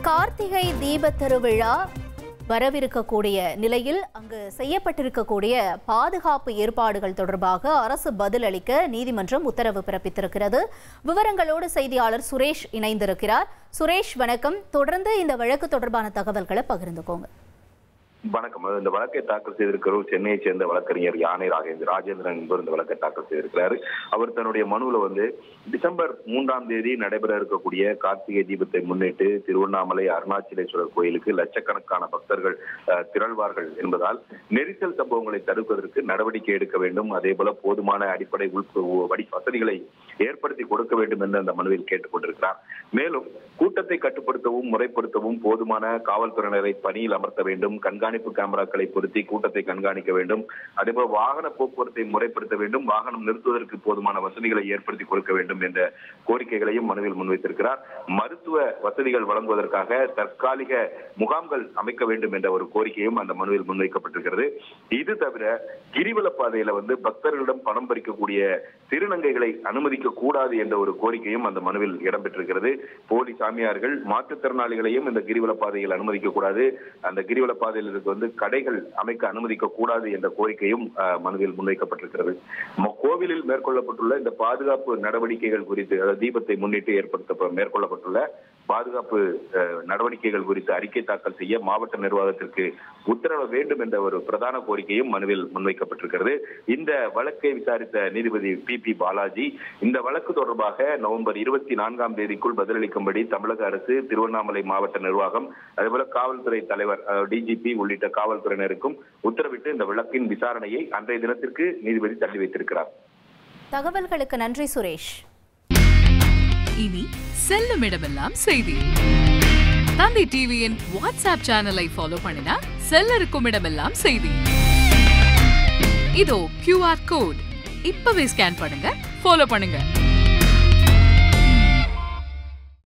கார்த்திகை தீப திருவிழா வரவிருக்கக்கூடிய நிலையில் அங்கு செய்யப்பட்டிருக்கக்கூடிய பாதுகாப்பு ஏற்பாடுகள் தொடர்பாக அரசு பதிலளிக்க நீதிமன்றம் உத்தரவு பிறப்பித்திருக்கிறது. விவரங்களோடு செய்தியாளர் சுரேஷ் இணைந்திருக்கிறார். சுரேஷ் வணக்கம். தொடர்ந்து இந்த வழக்கு தொடர்பான தகவல்களை பகிர்ந்துக்கோங்க. வணக்கம். இந்த வழக்கை தாக்கல் செய்திருக்கிறவர் சென்னையை சேர்ந்த வழக்கறிஞர் யானை ராஜேந்திரன் என்பவர் இந்த வழக்கை தாக்கல் செய்திருக்கிறார். அவர் தன்னுடைய மனுவில் டிசம்பர் 3ஆம் தேதி நடைபெற இருக்கக்கூடிய கார்த்திகை தீபத்தை முன்னிட்டு திருவண்ணாமலை அருணாச்சலேஸ்வரர் கோயிலுக்கு லட்சக்கணக்கான பக்தர்கள் திரள்வார்கள் என்பதால் நெரிசல் சம்பவங்களை தடுப்பதற்கு நடவடிக்கை எடுக்க வேண்டும், அதே போல போதுமான அடிப்படை வசதிகளை ஏற்படுத்தி கொடுக்க வேண்டும் என்று அந்த மனுவில் கேட்டுக் கொண்டிருக்கிறார். மேலும் கூட்டத்தை கட்டுப்படுத்தவும் முறைப்படுத்தவும் போதுமான காவல்துறையினரை பணியில் அமர்த்த வேண்டும், கண்காணிப்பு கேமராக்களை பொருத்தி கூட்டத்தை கண்காணிக்க வேண்டும், அதேபோல் வாகன போக்குவரத்தை முறைப்படுத்த வேண்டும், வாகனம் நிறுத்துவதற்கு போதுமான வசதிகளை ஏற்படுத்தி கொடுக்க வேண்டும் என்ற கோரிக்கைகளையும் மனுவில் முன்வைத்திருக்கிறார். மருத்துவ வசதிகள் வழங்குவதற்காக தற்காலிக முகாம்கள் அமைக்க வேண்டும் என்ற ஒரு கோரிக்கையும் அந்த மனுவில் முன்வைக்கப்பட்டிருக்கிறது. இது தவிர கிரிவல பாதையில பக்தர்களிடம் பணம் பறிக்கக்கூடிய திருநங்கைகளை அனுமதிக்க கூடாது என்ற ஒரு கோரிக்கையும் அந்த மனுவில் இடம்பெற்றிருக்கிறது. போலி சாமியார்கள் மாற்றுத்திறனாளிகளையும் இந்த கிரிவல பாதையில் அனுமதிக்க கூடாது, அந்த கிரிவல பாதையில் கடைகள் அமைக்க அனுமதிக்க கூடாது என்ற கோரிக்கையும் மனுவில் முன்வைக்கப்பட்டிருக்கிறது. கோவிலில் மேற்கொள்ளப்பட்டுள்ள இந்த பாதுகாப்பு நடவடிக்கைகள் குறித்து, தீபத்தை முன்னிட்டு மேற்கொள்ளப்பட்டுள்ள பாதுகாப்பு நடவடிக்கைகள் குறித்து அறிக்கை தாக்கல் செய்ய மாவட்ட நிர்வாகத்திற்கு உத்தரவு வேண்டும் என்ற ஒரு பிரதான கோரிக்கையும் மனுவில் முன்வைக்கப்பட்டிருக்கிறது. இந்த வழக்கை விசாரித்த நீதிபதி பி பாலாஜி இந்த வழக்கு தொடர்பாக நவம்பர் 24ஆம் தேதிக்குள் பதிலளிக்கும்படி தமிழக அரசு, திருவண்ணாமலை மாவட்ட நிர்வாகம், அதேபோல காவல்துறை தலைவர் டிஜிபி உள்ளிட்ட காவல்துறையினருக்கும் உத்தரவிட்டு இந்த வழக்கின் விசாரணையை அன்றைய தினத்திற்கு நீதிபதி தள்ளி வைத்திருக்கிறார். தகவல்களுக்கு நன்றி சுரேஷ். இனி செல்லும் இடமெல்லாம் செய்தி. தந்தை டிவியின் வாட்ஸ்அப் சேனலை ஃபாலோ பண்ணினா செல்ல இருக்கும் இடமெல்லாம் செய்தி. இதோ QR கோட் இப்பவே ஸ்கேன் பண்ணுங்க, ஃபாலோ பண்ணுங்க.